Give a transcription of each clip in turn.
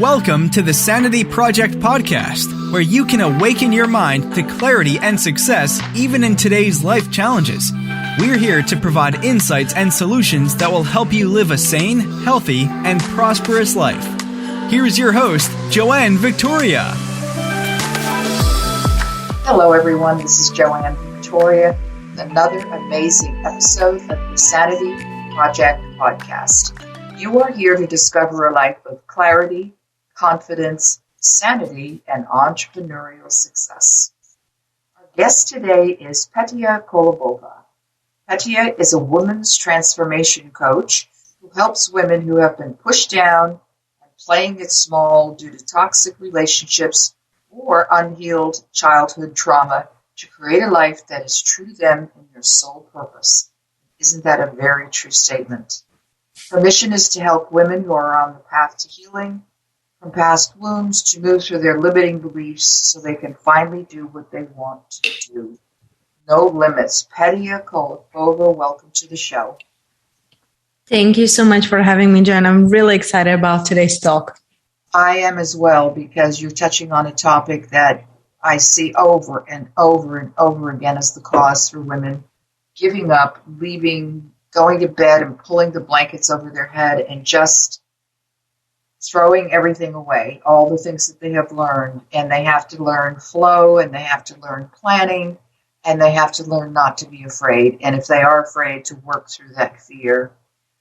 Welcome to the Sanity Project podcast, where you can awaken your mind to clarity and success even in today's life challenges. We're here to provide insights and solutions that will help you live a sane, healthy, and prosperous life. Here's your host, Joanne Victoria. Hello, everyone. This is Joanne Victoria with another amazing episode of the Sanity Project podcast. You are here to discover a life of clarity, confidence, sanity, and entrepreneurial success. Our guest today is Petia Kolibova. Petia is a women's transformation coach who helps women who have been pushed down and playing it small due to toxic relationships or unhealed childhood trauma to create a life that is true to them and their soul purpose. Isn't that a very true statement? Her mission is to help women who are on the path to healing from past wounds to move through their limiting beliefs so they can finally do what they want to do. No limits. Petia Kolibova, welcome to the show. Thank you so much for having me, Jen. I'm really excited about today's talk. I am as well, because you're touching on a topic that I see over and over and over again as the cause for women giving up, leaving, going to bed and pulling the blankets over their head and just throwing everything away, all the things that they have learned. And they have to learn flow, and they have to learn planning, and they have to learn not to be afraid. And if they are afraid, to work through that fear.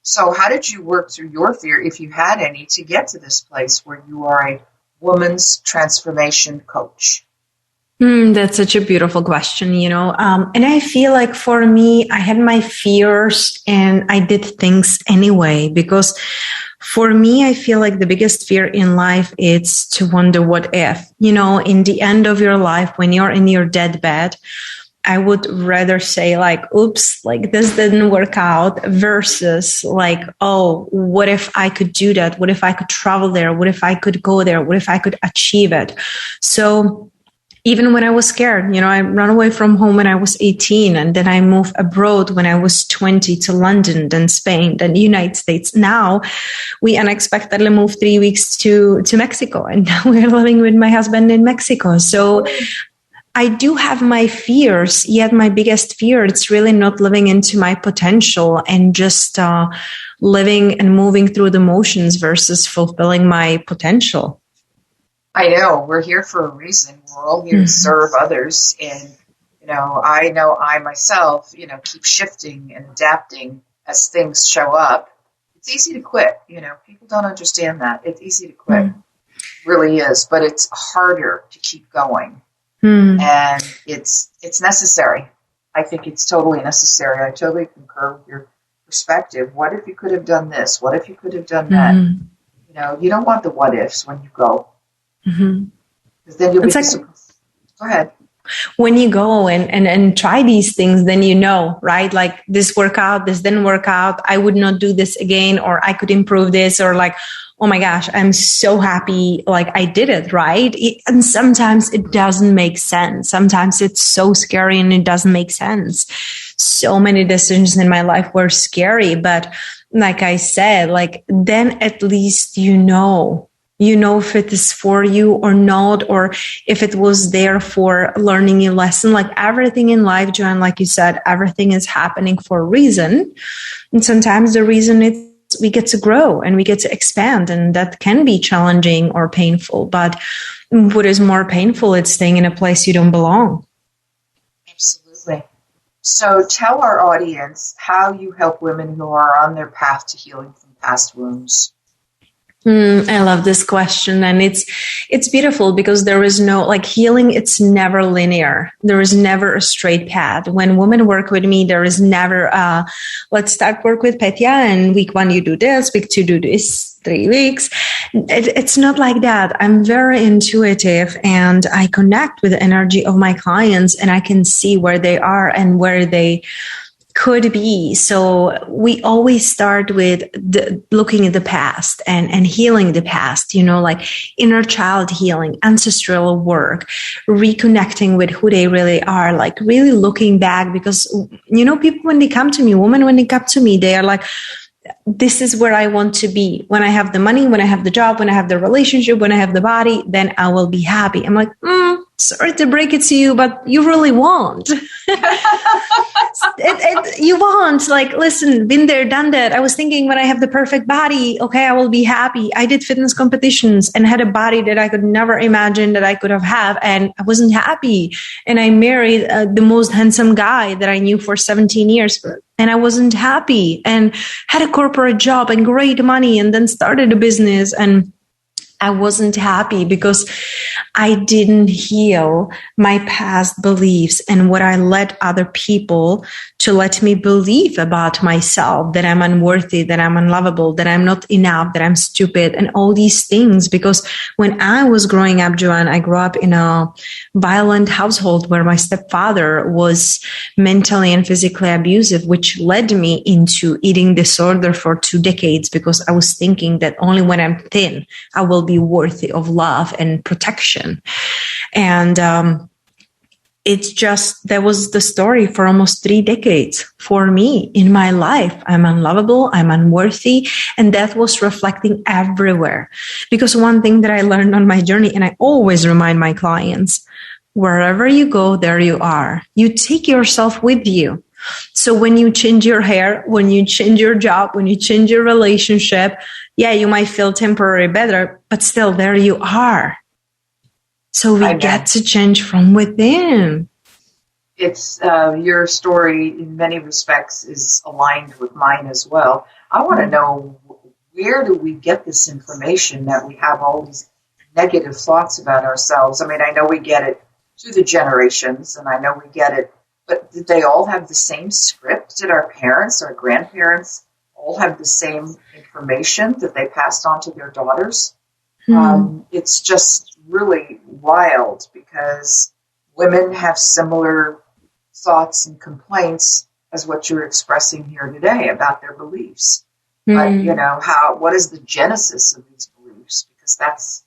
So how did you work through your fear, if you had any, to get to this place where you are a woman's transformation coach? That's such a beautiful question, and I feel like for me, I had my fears and I did things anyway, because for me, I feel like the biggest fear in life is to wonder what if, in the end of your life, when you're in your deathbed, I would rather say oops, this didn't work out, versus oh, what if I could do that? What if I could travel there? What if I could go there? What if I could achieve it? So even when I was scared, I ran away from home when I was 18, and then I moved abroad when I was 20 to London, then Spain, then the United States. Now we unexpectedly moved 3 weeks to Mexico, and now we're living with my husband in Mexico. So I do have my fears, yet my biggest fear, it's really not living into my potential and just living and moving through the motions versus fulfilling my potential. I know. We're here for a reason. We're all here to serve others. And, I know I myself, keep shifting and adapting as things show up. It's easy to quit. People don't understand that. It's easy to quit. It really is. But it's harder to keep going. And it's necessary. I think it's totally necessary. I totally concur with your perspective. What if you could have done this? What if you could have done that? You don't want the what ifs when you go. Because then you'll be disappointed. Go ahead. When you go and try these things, then right? This worked out, this didn't work out. I would not do this again, or I could improve this, or oh my gosh, I'm so happy, I did it, right? And sometimes it doesn't make sense. Sometimes it's so scary and it doesn't make sense. So many decisions in my life were scary, but like I said, then at least if it is for you or not, or if it was there for learning a lesson. Everything in life, Joanne, like you said, everything is happening for a reason. And sometimes the reason is we get to grow and we get to expand, and that can be challenging or painful. But what is more painful, it's staying in a place you don't belong. Absolutely. So tell our audience how you help women who are on their path to healing from past wounds. I love this question. And it's beautiful, because there is no healing. It's never linear. There is never a straight path. When women work with me, there is never, let's start work with Petia, and week 1, you do this, week 2, do this, 3 weeks. It's not like that. I'm very intuitive, and I connect with the energy of my clients, and I can see where they are and where they could be. So we always start with looking at the past and healing the past, inner child healing, ancestral work, reconnecting with who they really are, really looking back, because, people, when they come to me, women, when they come to me, they are this is where I want to be. When I have the money, when I have the job, when I have the relationship, when I have the body, then I will be happy. I'm like, sorry to break it to you, but you really won't. You won't. Like, listen, been there, done that. I was thinking when I have the perfect body, okay, I will be happy. I did fitness competitions and had a body that I could never imagine that I could have had, and I wasn't happy. And I married the most handsome guy that I knew for 17 years. And I wasn't happy, and had a corporate job and great money, and then started a business, and I wasn't happy because I didn't heal my past beliefs and what I let other people to let me believe about myself, that I'm unworthy, that I'm unlovable, that I'm not enough, that I'm stupid, and all these things. Because when I was growing up, Joanne, I grew up in a violent household where my stepfather was mentally and physically abusive, which led me into eating disorder for 2 decades, because I was thinking that only when I'm thin, I will be worthy of love and protection. And it's just, that was the story for almost 3 decades for me in my life. I'm unlovable, I'm unworthy, and that was reflecting everywhere. Because one thing that I learned on my journey, and I always remind my clients, wherever you go, there you are. You take yourself with you. So when you change your hair, when you change your job, when you change your relationship, yeah, you might feel temporarily better, but still there you are. So we get to change from within. It's your story in many respects is aligned with mine as well. I want to know, where do we get this information that we have all these negative thoughts about ourselves? I mean, I know we get it through the generations, and I know we get it, but did they all have the same script? Did our parents, our grandparents all have the same information that they passed on to their daughters? It's just really wild, because women have similar thoughts and complaints as what you're expressing here today about their beliefs. But, what is the genesis of these beliefs? Because that's,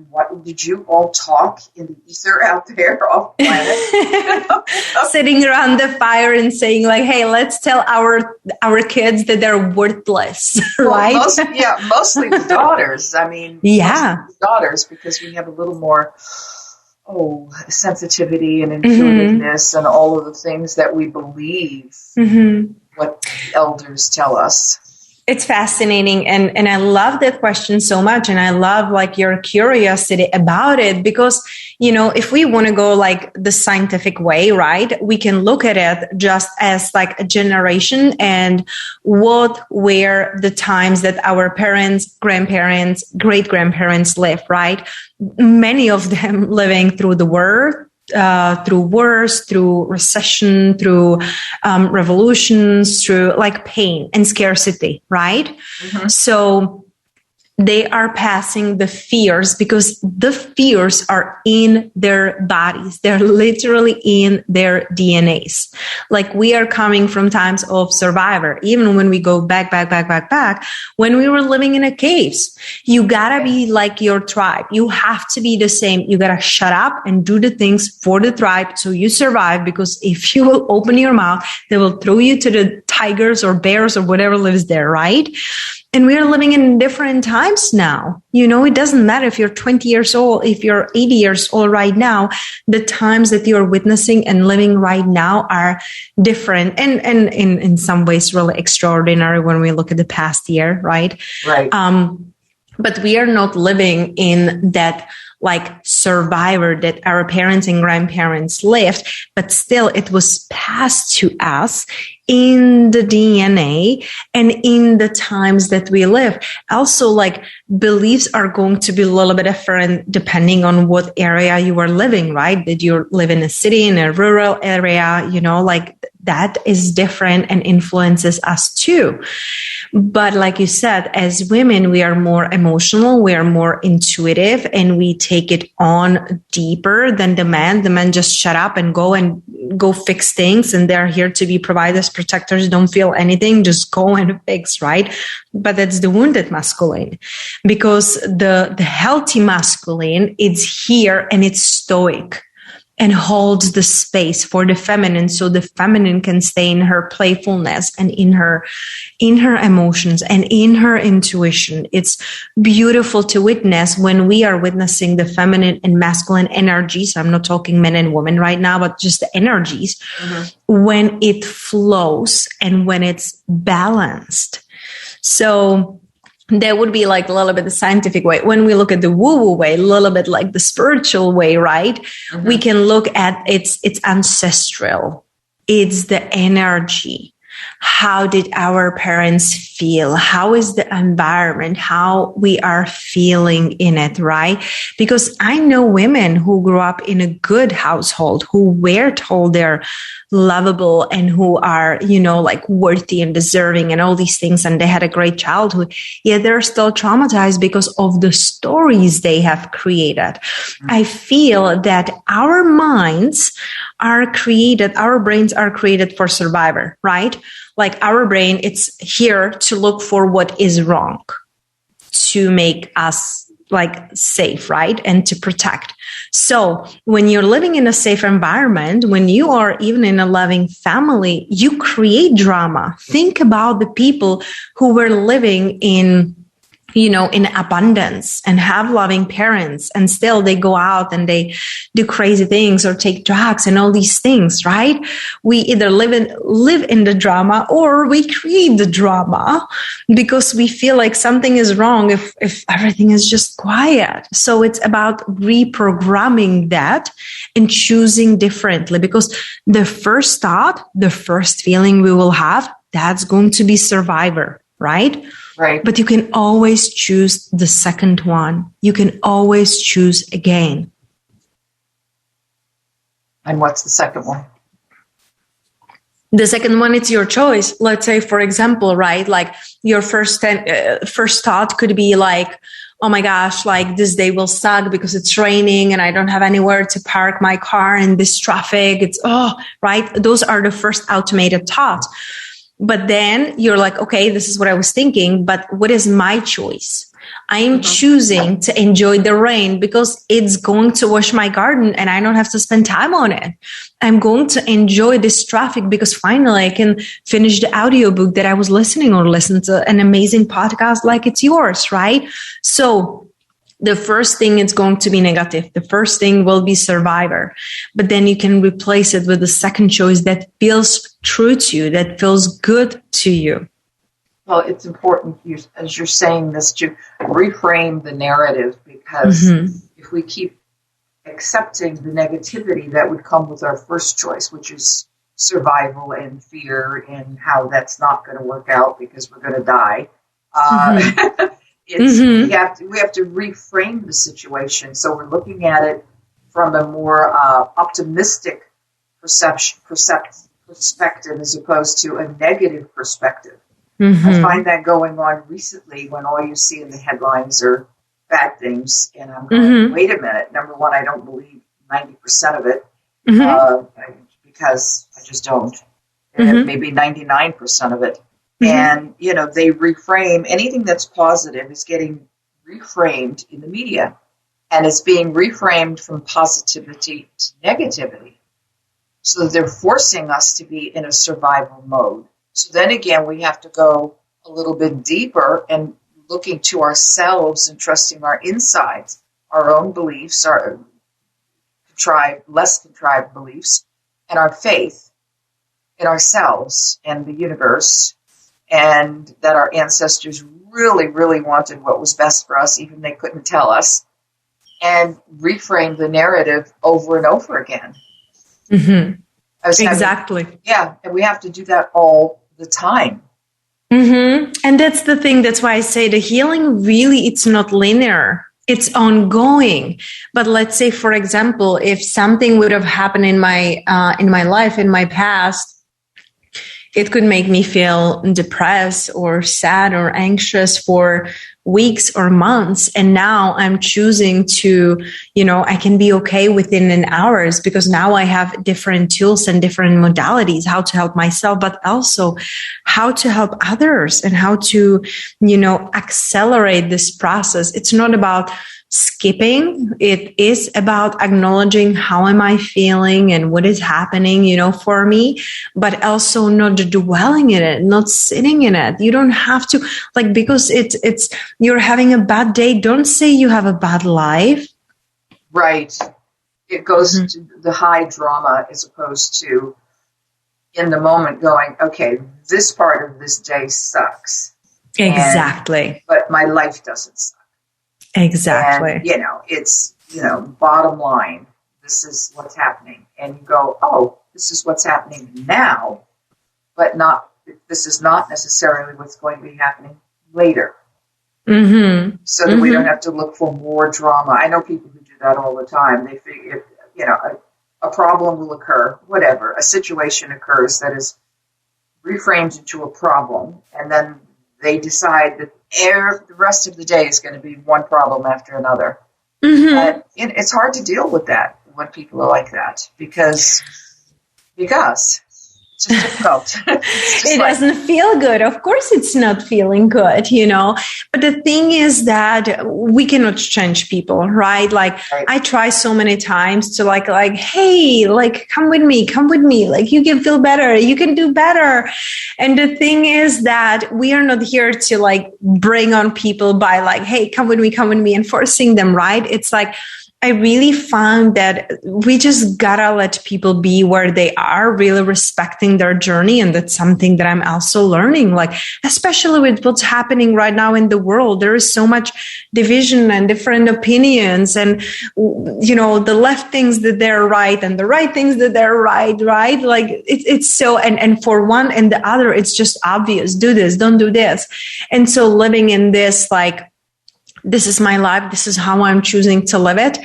what did you all talk in the ether out there off planet? Sitting around the fire and saying like, hey, let's tell our kids that they're worthless, right? Mostly the daughters. I mean, the daughters, because we have a little more sensitivity and intuitiveness and all of the things that we believe what the elders tell us. It's fascinating. And I love that question so much. And I love like your curiosity about it, because, if we want to go like the scientific way, right, we can look at it just as like a generation and what were the times that our parents, grandparents, great grandparents lived, right? Many of them living through the war, through wars, through recession, through revolutions, through like pain and scarcity, right? So they are passing the fears, because the fears are in their bodies. They're literally in their DNAs. Like, we are coming from times of survivor. Even when we go back, when we were living in a caves, you gotta be like your tribe. You have to be the same. You gotta shut up and do the things for the tribe so you survive, because if you will open your mouth, they will throw you to the tigers or bears or whatever lives there, right? And we are living in different times now. It doesn't matter if you're 20 years old, if you're 80 years old right now, the times that you're witnessing and living right now are different and in some ways really extraordinary when we look at the past year, right? Right. But we are not living in that like survivor that our parents and grandparents lived, but still it was passed to us in the DNA and in the times that we live. Also, like, beliefs are going to be a little bit different depending on what area you are living, right? Did you live in a city, in a rural area, like that is different and influences us too. But like you said, as women, we are more emotional, we are more intuitive, and we take it on deeper than the men. The men just shut up and go fix things, and they're here to be providers, protectors, don't feel anything, just go and fix, right? But that's the wounded masculine, because the healthy masculine is here and it's stoic. and holds the space for the feminine, so the feminine can stay in her playfulness and in her emotions and in her intuition. It's beautiful to witness when we are witnessing the feminine and masculine energies. I'm not talking men and women right now, but just the energies, when it flows and when it's balanced. So that would be like a little bit the scientific way. When we look at the woo-woo way, a little bit like the spiritual way, right? We can look at it's ancestral. It's the energy. How did our parents feel? How is the environment? How we are feeling in it, right? Because I know women who grew up in a good household, who were told they're lovable and who are, like worthy and deserving and all these things. And they had a great childhood. Yet they're still traumatized because of the stories they have created. I feel that our minds are created, our brains are created for survivor, right? Like our brain, it's here to look for what is wrong, to make us like safe, right? And to protect. So when you're living in a safe environment, when you are even in a loving family, you create drama. Think about the people who were living in abundance and have loving parents, and still they go out and they do crazy things or take drugs and all these things, right? We either live in the drama or we create the drama because we feel like something is wrong if everything is just quiet. So it's about reprogramming that and choosing differently, because the first thought, the first feeling we will have, that's going to be survivor, right? Right. But you can always choose the second one. You can always choose again. And what's the second one? The second one, it's your choice. Let's say, for example, right, like your first thought could be like, oh my gosh, like this day will suck because it's raining and I don't have anywhere to park my car in this traffic. Right? Those are the first automated thoughts. But then you're like, okay, this is what I was thinking, but what is my choice? I am choosing to enjoy the rain because it's going to wash my garden and I don't have to spend time on it. I'm going to enjoy this traffic because finally I can finish the audiobook that I was listening, or listen to an amazing podcast like it's yours, right? So the first thing is going to be negative. The first thing will be survivor. But then you can replace it with the second choice that feels true to you, that feels good to you. Well, it's important, as you're saying this, to reframe the narrative, because if we keep accepting the negativity that would come with our first choice, which is survival and fear and how that's not going to work out because we're going to die, we have to reframe the situation. So we're looking at it from a more optimistic perspective as opposed to a negative perspective. I find that going on recently when all you see in the headlines are bad things. And I'm going, wait a minute. Number one, I don't believe 90% of it because I just don't. And maybe 99% of it. And, they reframe anything that's positive is getting reframed in the media, and it's being reframed from positivity to negativity. So they're forcing us to be in a survival mode. So then again, we have to go a little bit deeper and looking to ourselves and trusting our insides, our own beliefs, our less contrived beliefs, and our faith in ourselves and the universe, and that our ancestors really, really wanted what was best for us, even they couldn't tell us, and reframe the narrative over and over again. Exactly. And we have to do that all the time. And that's the thing. That's why I say the healing really, it's not linear. It's ongoing. But let's say, for example, if something would have happened in my life, in my past, it could make me feel depressed or sad or anxious for weeks or months. And now I'm choosing to, I can be okay within an hours, because now I have different tools and different modalities, how to help myself, but also how to help others and how to, accelerate this process. It's not about skipping. It is about acknowledging how am I feeling and what is happening, for me, but also not dwelling in it, not sitting in it. You don't have to, because it's you're having a bad day. Don't say you have a bad life. Right. It goes to the high drama as opposed to in the moment going, okay, this part of this day sucks. Exactly. But my life doesn't suck. Exactly. And, it's, bottom line, this is what's happening. And you go, oh, this is what's happening now, but this is not necessarily what's going to be happening later. Mm-hmm. So that we don't have to look for more drama. I know people who do that all the time. They figure, a problem will occur, whatever. A situation occurs that is reframed into a problem, and then they decide that the rest of the day is going to be one problem after another. Mm-hmm. And it's hard to deal with that when people are like that because it's just difficult. It doesn't feel good. Of course, it's not feeling good, But the thing is that we cannot change people, right? Right. I try so many times to hey, come with me. You can feel better. You can do better. And the thing is that we are not here to bring on people by hey, come with me and forcing them, right? It's I really found that we just gotta let people be where they are, really respecting their journey. And that's something that I'm also learning, especially with what's happening right now in the world. There is so much division and different opinions and, the left thinks that they're right and the right thinks that they're right? It's so, and for one and the other, it's just obvious. Do this, don't do this. And so living in this, this is my life. This is how I'm choosing to live it.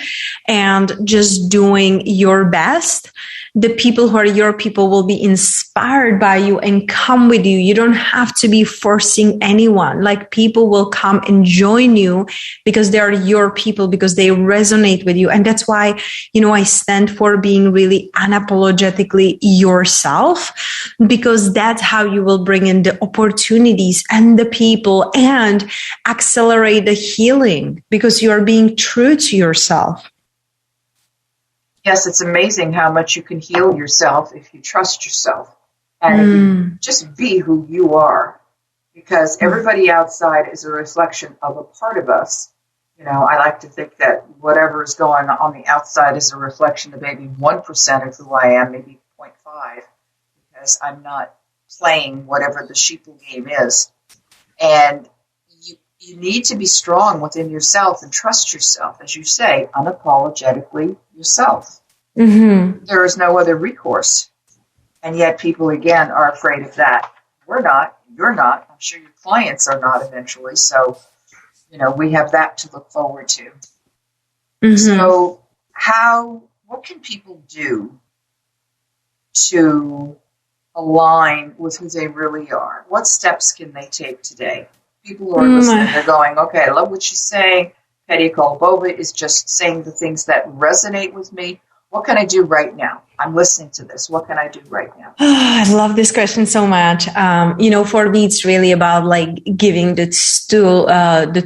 And just doing your best. The people who are your people will be inspired by you and come with you. You don't have to be forcing anyone. People will come and join you because they are your people, because they resonate with you. And that's why, I stand for being really unapologetically yourself, because that's how you will bring in the opportunities and the people and accelerate the healing, because you are being true to yourself. Yes, it's amazing how much you can heal yourself if you trust yourself and if you just be who you are, because everybody outside is a reflection of a part of us. I like to think that whatever is going on the outside is a reflection of maybe 1% of who I am, maybe 0.5, because I'm not playing whatever the sheeple game is. And you need to be strong within yourself and trust yourself, as you say, unapologetically yourself. Mm-hmm. There is no other recourse. And yet people, again, are afraid of that. We're not. You're not. I'm sure your clients are not eventually. So, we have that to look forward to. Mm-hmm. So what can people do to align with who they really are? What steps can they take today? People who are listening, they're going, okay, I love what she's saying. Petia Kolibova is just saying the things that resonate with me. What can I do right now? I'm listening to this. What can I do right now? I love this question so much. For me, it's really about giving the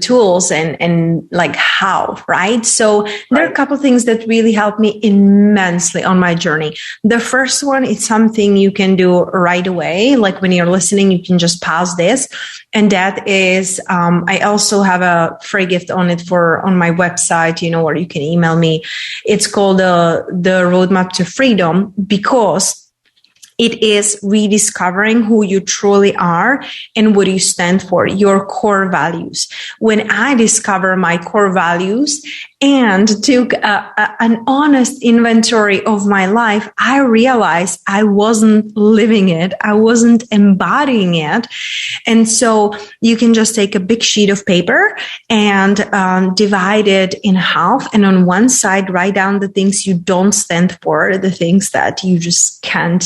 tools and how, right? So there are a couple of things that really helped me immensely on my journey. The first one is something you can do right away. When you're listening, you can just pause this. And that is, I also have a free gift on it on my website, or you can email me. It's called the Roadmap to Freedom, because it is rediscovering who you truly are and what you stand for, your core values. When I discover my core values and took an honest inventory of my life, I realized I wasn't living it. I wasn't embodying it. And so you can just take a big sheet of paper and divide it in half. And on one side, write down the things you don't stand for, the things that you just can't,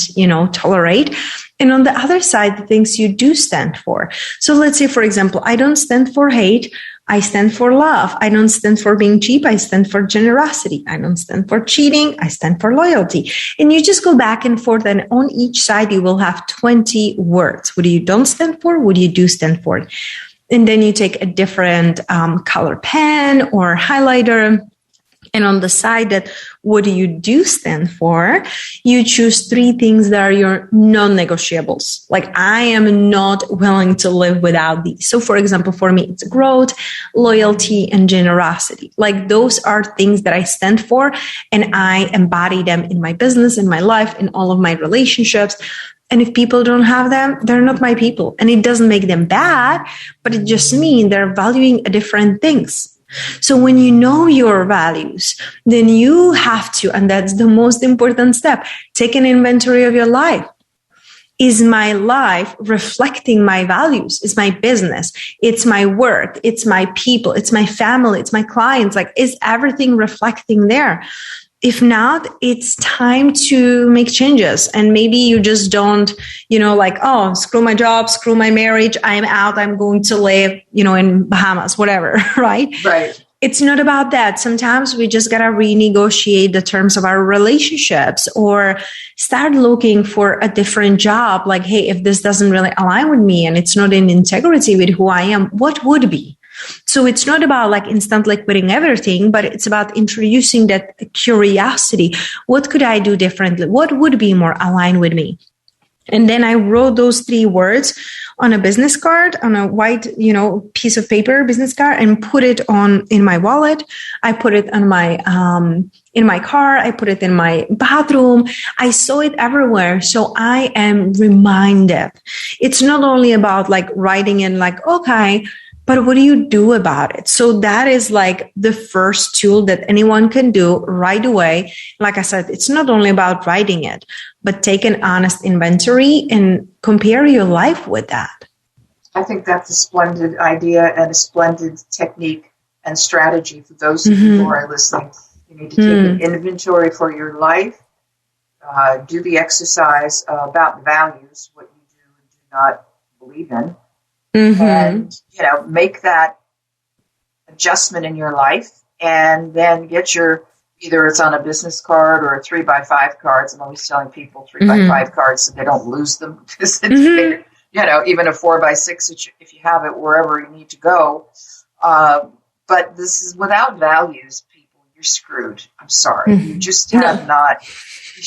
tolerate. And on the other side, the things you do stand for. So let's say, for example, I don't stand for hate. I stand for love. I don't stand for being cheap. I stand for generosity. I don't stand for cheating. I stand for loyalty. And you just go back and forth, and on each side, you will have 20 words. What you don't stand for? What you do stand for? And then you take a different color pen or highlighter. And on the side that what do you do stand for, you choose 3 things that are your non-negotiables. Like, I am not willing to live without these. So for example, for me, it's growth, loyalty, and generosity. Like, those are things that I stand for, and I embody them in my business, in my life, in all of my relationships. And if people don't have them, they're not my people. And it doesn't make them bad, but it just means they're valuing different things. So when you know your values, then you have to, and that's the most important step, take an inventory of your life. Is my life reflecting my values? Is my business? It's my work. It's my people. It's my family. It's my clients. Like, is everything reflecting there? If not, it's time to make changes. And maybe you just don't, like, oh, screw my job, screw my marriage. I'm out. I'm going to live, in Bahamas, whatever, right? Right. It's not about that. Sometimes we just got to renegotiate the terms of our relationships or start looking for a different job. Like, hey, if this doesn't really align with me and it's not in integrity with who I am, what would be? So it's not about like instantly quitting everything, but it's about introducing that curiosity. What could I do differently? What would be more aligned with me? And then I wrote those 3 words on a business card, on a white, piece of paper, business card, and put it in my wallet. I put it on in my car. I put it in my bathroom. I saw it everywhere. So I am reminded. It's not only about like writing in like, okay, but what do you do about it? So that is like the first tool that anyone can do right away. Like I said, it's not only about writing it, but take an honest inventory and compare your life with that. I think that's a splendid idea and a splendid technique and strategy for those of you who are listening. You need to take an inventory for your life, do the exercise about values, what you do and do not believe in. And, make that adjustment in your life, and then get either it's on a business card or a 3x5 cards. I'm always telling people 3x5 cards so they don't lose them, because it's even a 4x6 if you have it wherever you need to go. But this is without values, people, you're screwed. I'm sorry. You just have not,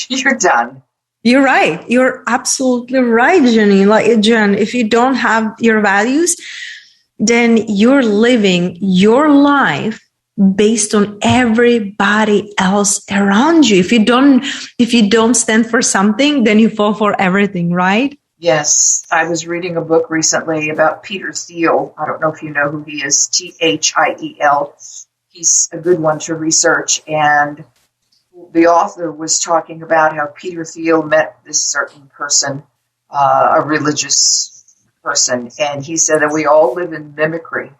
you're done. You're right. You're absolutely right, Jenny. Like, Jen, if you don't have your values, then you're living your life based on everybody else around you. If you don't stand for something, then you fall for everything, right? Yes. I was reading a book recently about Peter Thiel. I don't know if you know who he is, Thiel. He's a good one to research. And the author was talking about how Peter Thiel met this certain person, a religious person, and he said that we all live in mimicry.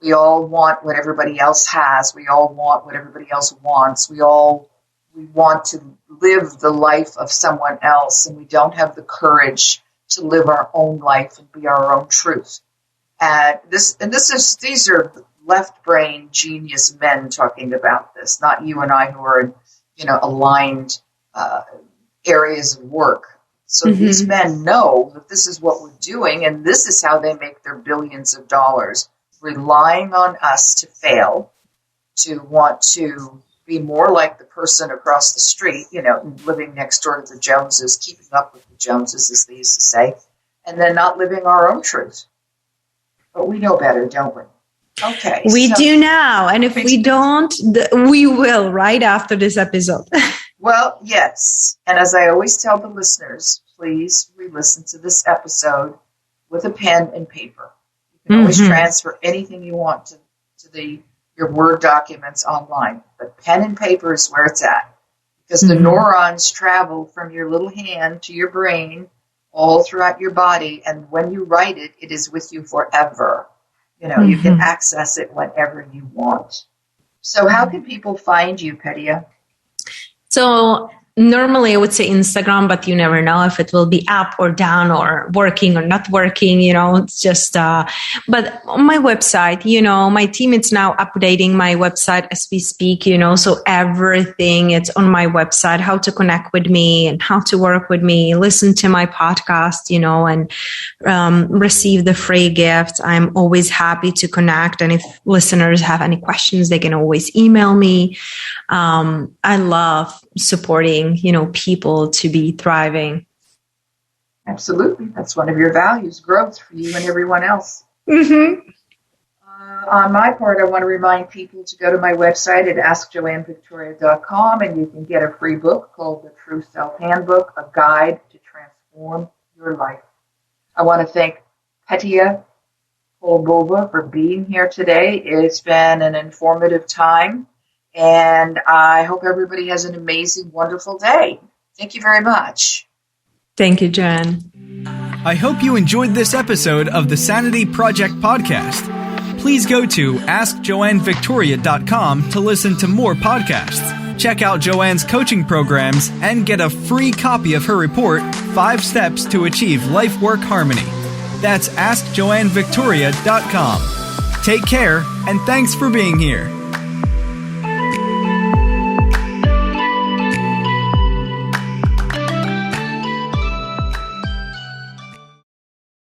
We all want what everybody else has. We all want what everybody else wants. We want to live the life of someone else, and we don't have the courage to live our own life and be our own truth. And these are left brain genius men talking about this, not you and I who are in aligned areas of work. So these men know that this is what we're doing, and this is how they make their billions of dollars, relying on us to fail, to want to be more like the person across the street, living next door to the Joneses, keeping up with the Joneses, as they used to say, and then not living our own truth. But we know better, don't we? Okay. We do now. And if we don't, we will right after this episode. Well, yes. And as I always tell the listeners, please re-listen to this episode with a pen and paper. You can always transfer anything you want to your Word documents online. But pen and paper is where it's at. Because the neurons travel from your little hand to your brain all throughout your body. And when you write it, it is with you forever. You can access it whenever you want. So how can people find you, Petia? So Normally I would say Instagram, but you never know if it will be up or down or working or not working, it's just, but on my website, my team is now updating my website as we speak, so everything it's on my website, how to connect with me and how to work with me, listen to my podcast, and receive the free gifts. I'm always happy to connect. And if listeners have any questions, they can always email me. I love supporting, people to be thriving. Absolutely. That's one of your values, growth for you and everyone else. Mm-hmm. On my part, I want to remind people to go to my website at askjoannevictoria.com, and you can get a free book called The True Self Handbook, a guide to transform your life. I want to thank Petia Kolibova for being here today. It's been an informative time, and I hope everybody has an amazing, wonderful day. Thank you very much. Thank you, Joanne. I hope you enjoyed this episode of the Sanity Project podcast. Please go to askjoannevictoria.com to listen to more podcasts. Check out Joanne's coaching programs and get a free copy of her report, 5 Steps to Achieve Life-Work Harmony. That's askjoannevictoria.com. Take care, and thanks for being here.